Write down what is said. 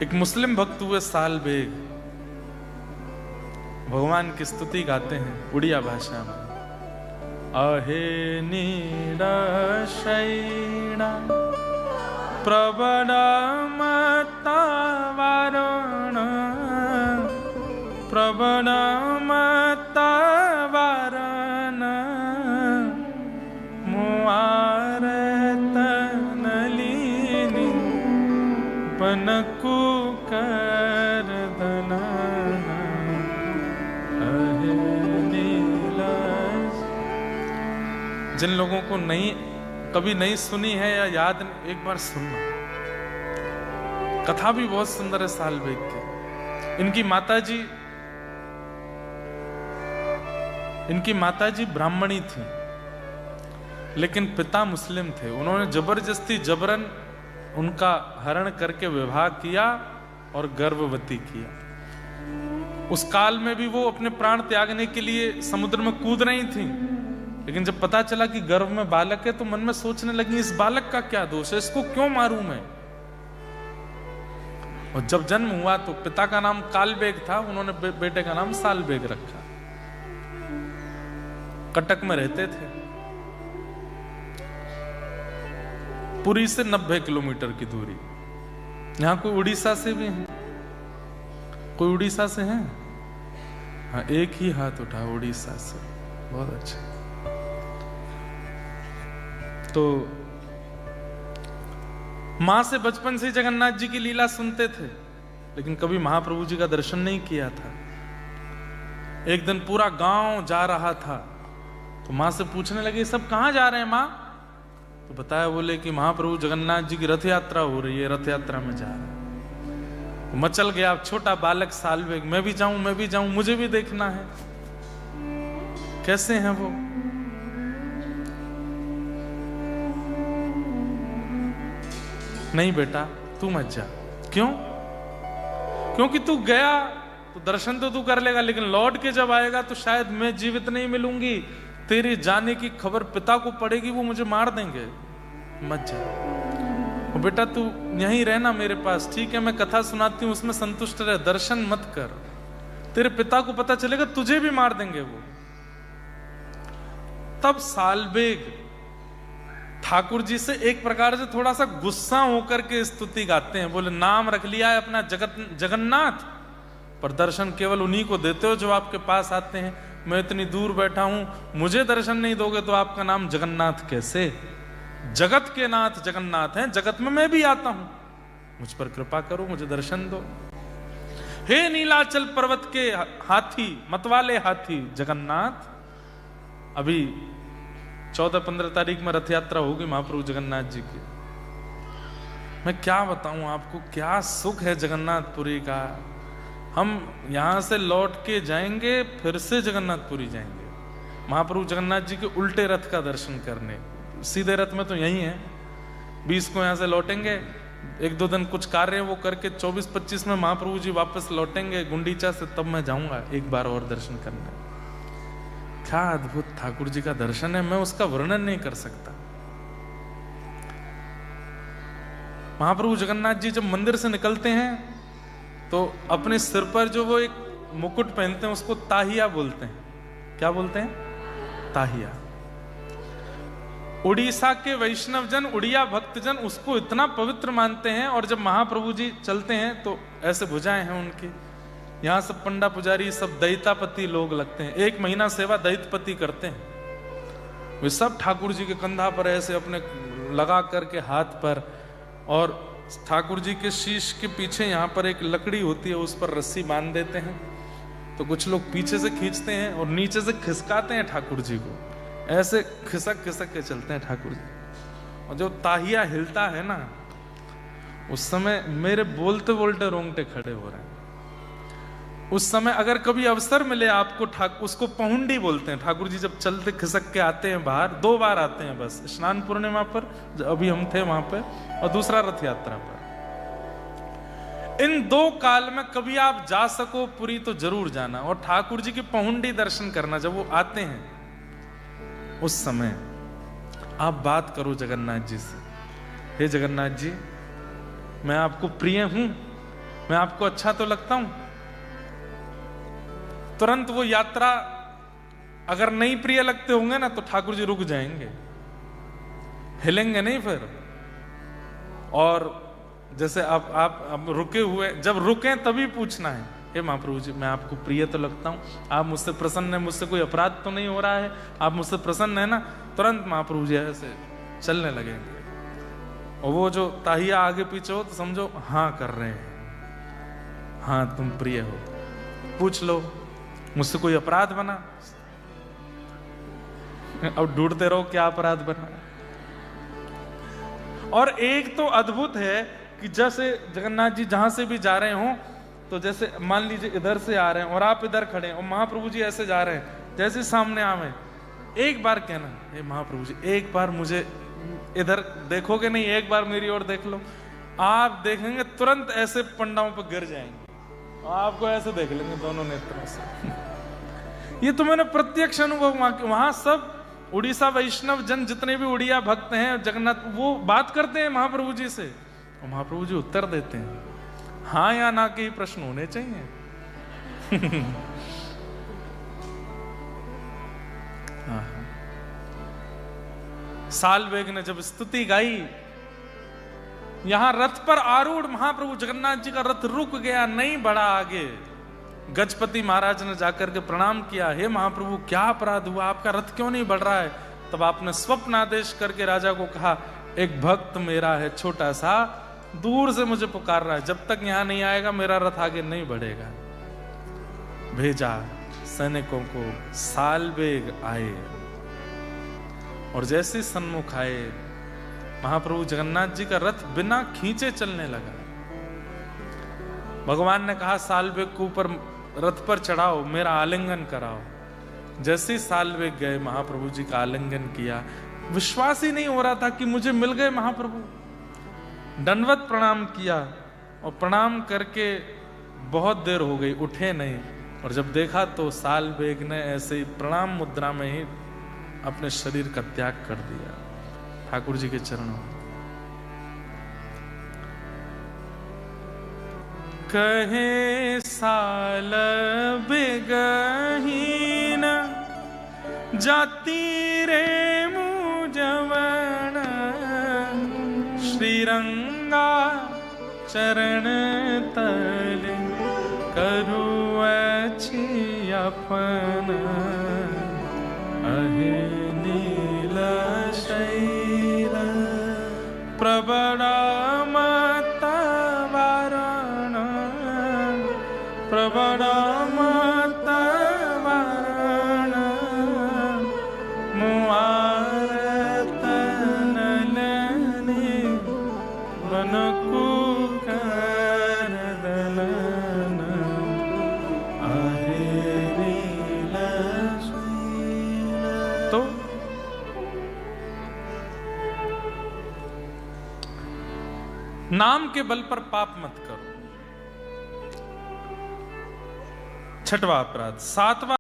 एक मुस्लिम भक्त हुए साल बेग भगवान की स्तुति गाते हैं उड़िया भाषा में। अहे नीरशैणा प्रबलमतवारण प्रबलमतवारण मुआरतनलिनी पनको करदना अहे नीलश। जिन लोगों को कभी नहीं सुनी है या याद एक बार सुनना। कथा भी बहुत सुंदर है साल बेग की। इनकी माताजी ब्राह्मणी थी, लेकिन पिता मुस्लिम थे। उन्होंने जबरदस्ती जबरन उनका हरण करके विवाह किया और गर्भवती किया। उस काल में भी वो अपने प्राण त्यागने के लिए समुद्र में कूद रही थी, लेकिन जब पता चला कि गर्भ में बालक है तो मन में सोचने लगी इस बालक का क्या दोष है, इसको क्यों मारूं मैं। और जब जन्म हुआ तो पिता का नाम कालबेग था, उन्होंने बेटे का नाम सालबेग रखा। कटक में रहते थे। पुरी से 90 किलोमीटर की दूरी। यहां कोई उड़ीसा से भी है? कोई उड़ीसा से है? हाँ, एक ही हाथ उठा उड़ीसा से। बहुत अच्छा। तो मां से बचपन से जगन्नाथ जी की लीला सुनते थे, लेकिन कभी महाप्रभु जी का दर्शन नहीं किया था। एक दिन पूरा गांव जा रहा था तो मां से पूछने लगे सब कहां जा रहे हैं मां? तो बताया, बोले कि महाप्रभु जगन्नाथ जी की रथ यात्रा हो रही है, रथ यात्रा में जा रहे हैं। तो मचल गया छोटा बालक सालबेग, मैं भी जाऊं, मुझे भी देखना है कैसे हैं वो। नहीं बेटा तू मत जा। क्यों? क्योंकि तू गया तो दर्शन तो तू कर लेगा, लेकिन लौट के जब आएगा तो शायद मैं जीवित नहीं मिलूंगी। तेरे जाने की खबर पिता को पड़ेगी, वो मुझे मार देंगे। मत जा। और बेटा तू यहीं रहना मेरे पास, ठीक है? मैं कथा सुनाती हूं, उसमें संतुष्ट रह, दर्शन मत कर। तेरे पिता को पता चलेगा तुझे भी मार देंगे वो। तब सालबेग ठाकुर जी से एक प्रकार से थोड़ा सा गुस्सा होकर के स्तुति गाते हैं। बोले नाम रख लिया है अपना जगन्नाथ, पर दर्शन केवल उन्हीं को देते हो जो आपके पास आते हैं। मैं इतनी दूर बैठा हूं, मुझे दर्शन नहीं दोगे तो आपका नाम जगन्नाथ कैसे? जगत के नाथ जगन्नाथ हैं, जगत में मैं भी आता हूं। मुझ पर कृपा करो, मुझे दर्शन दो। हे नीलाचल पर्वत के हाथी, मतवाले हाथी जगन्नाथ। अभी 14-15 तारीख में रथ यात्रा होगी महाप्रभु जगन्नाथ जी की। मैं क्या बताऊं आपको, क्या सुख है जगन्नाथपुरी का। हम यहां से लौट के जाएंगे, फिर से जगन्नाथपुरी जाएंगे महाप्रभु जगन्नाथ जी के उल्टे रथ का दर्शन करने। सीधे रथ में तो यही है। 20 को यहां से लौटेंगे, 1-2 दिन कुछ कार्य वो करके 24-25 में महाप्रभु जी वापस लौटेंगे गुंडीचा से, तब मैं जाऊंगा एक बार और दर्शन करने। क्या अद्भुत ठाकुर जी का दर्शन है, मैं उसका वर्णन नहीं कर सकता। महाप्रभु जगन्नाथ जी जब मंदिर से निकलते हैं तो अपने सिर पर जो वो एक मुकुट पहनते हैं उसको ताहिया बोलते हैं। क्या बोलते हैं? ताहिया। उड़ीसा के वैष्णव जन, उड़िया भक्तजन उसको इतना पवित्र मानते हैं। और जब महाप्रभु जी चलते हैं तो ऐसे भुजाएं हैं उनकी। यहाँ सब पंडा पुजारी सब दैतापति लोग लगते हैं, 1 महीना सेवा दैतपति करते हैं। वे सब ठाकुर जी के कंधा पर ऐसे अपने लगा करके हाथ पर, और ठाकुर जी के शीश के पीछे यहाँ पर एक लकड़ी होती है, उस पर रस्सी बांध देते हैं। तो कुछ लोग पीछे से खींचते हैं और नीचे से खिसकाते हैं ठाकुर जी को। ऐसे खिसक खिसक के चलते हैं ठाकुर जी। और जो ताहिया हिलता है ना, उस समय मेरे बोलते बोलते रोंगटे खड़े हो रहे हैं। उस समय अगर कभी अवसर मिले आपको, उसको पहुंडी बोलते हैं। ठाकुर जी जब चलते खिसक के आते हैं बाहर, 2 बार आते हैं बस, स्नान पूर्णिमा पर अभी हम थे वहां पे, और दूसरा रथ यात्रा पर। इन 2 काल में कभी आप जा सको पुरी तो जरूर जाना, और ठाकुर जी की पहुंडी दर्शन करना। जब वो आते हैं उस समय आप बात करो जगन्नाथ जी से, हे जगन्नाथ जी मैं आपको प्रिय हूं, मैं आपको अच्छा तो लगता हूं? तुरंत वो यात्रा अगर नहीं प्रिय लगते होंगे ना, तो ठाकुर जी रुक जाएंगे, हिलेंगे नहीं फिर। और जैसे अब रुके हुए, जब रुके तभी पूछना है, हे महाप्रभु जी मैं आपको प्रिय तो लगता हूं? आप मुझसे प्रसन्न है? मुझसे कोई अपराध तो नहीं हो रहा है? आप मुझसे प्रसन्न है ना? तुरंत महाप्रभु जी ऐसे चलने लगेंगे। और वो जो ताहिया आगे पीछे हो तो समझो हाँ कर रहे हैं, हाँ तुम प्रिय हो, पूछ लो मुझसे कोई अपराध बना? अब ढूंढते रहो क्या अपराध बना। और एक तो अद्भुत है कि जैसे जगन्नाथ जी जहां से भी जा रहे हो, तो जैसे मान लीजिए इधर से आ रहे हैं और आप इधर खड़े हैं और महाप्रभु जी ऐसे जा रहे हैं, जैसे सामने आवे एक बार कहना, हे महाप्रभु जी एक बार मुझे इधर देखोगे नहीं, एक बार मेरी ओर देख लो। आप देखेंगे तुरंत ऐसे पंडाओं पर गिर जाएंगे, आपको ऐसे देख लेंगे दोनों नेत्रों से। ये तो मैंने प्रत्यक्ष अनुभव, वहां सब उड़ीसा वैष्णव जन जितने भी उड़िया भक्त हैं जगन्नाथ, वो बात करते हैं महाप्रभु जी से और महाप्रभु जी उत्तर देते हैं, हाँ या ना के ही प्रश्न होने चाहिए। सालवेग ने जब स्तुति गाई, यहां रथ पर आरूढ़ महाप्रभु जगन्नाथ जी का रथ रुक गया, नहीं बढ़ा आगे। गजपति महाराज ने जाकर के प्रणाम किया, हे महाप्रभु क्या अपराध हुआ, आपका रथ क्यों नहीं बढ़ रहा है? तब आपने स्वप्न आदेश करके राजा को कहा, एक भक्त मेरा है छोटा सा, दूर से मुझे पुकार रहा है, जब तक यहां नहीं आएगा मेरा रथ आगे नहीं बढ़ेगा। भेजा सैनिकों को, सालवेग आए और जैसे सन्मुख आए महाप्रभु जगन्नाथ जी का रथ बिना खींचे चलने लगा। भगवान ने कहा सालवेग को ऊपर रथ पर चढ़ाओ, मेरा आलिंगन कराओ। जैसे सालवेग गए महाप्रभु जी का आलिंगन किया, विश्वास ही नहीं हो रहा था कि मुझे मिल गए महाप्रभु। दंडवत प्रणाम किया और प्रणाम करके बहुत देर हो गई, उठे नहीं। और जब देखा तो सालवेग ने ऐसे ही प्रणाम मुद्रा में ही अपने शरीर का त्याग कर दिया ठाकुर जी के चरणों में। कहे सालवेग हीन जाति रे मुझवन, श्रीरंगा चरण तल करुअछि अपन, अहे नील शैल प्रबला मत वारण, प्रबला मत वारण, मुआरत नलनि बन कुकर दलन, आहे नील शैल। तो नाम के बल पर पाप मत करो, छठवां अपराध। सातवां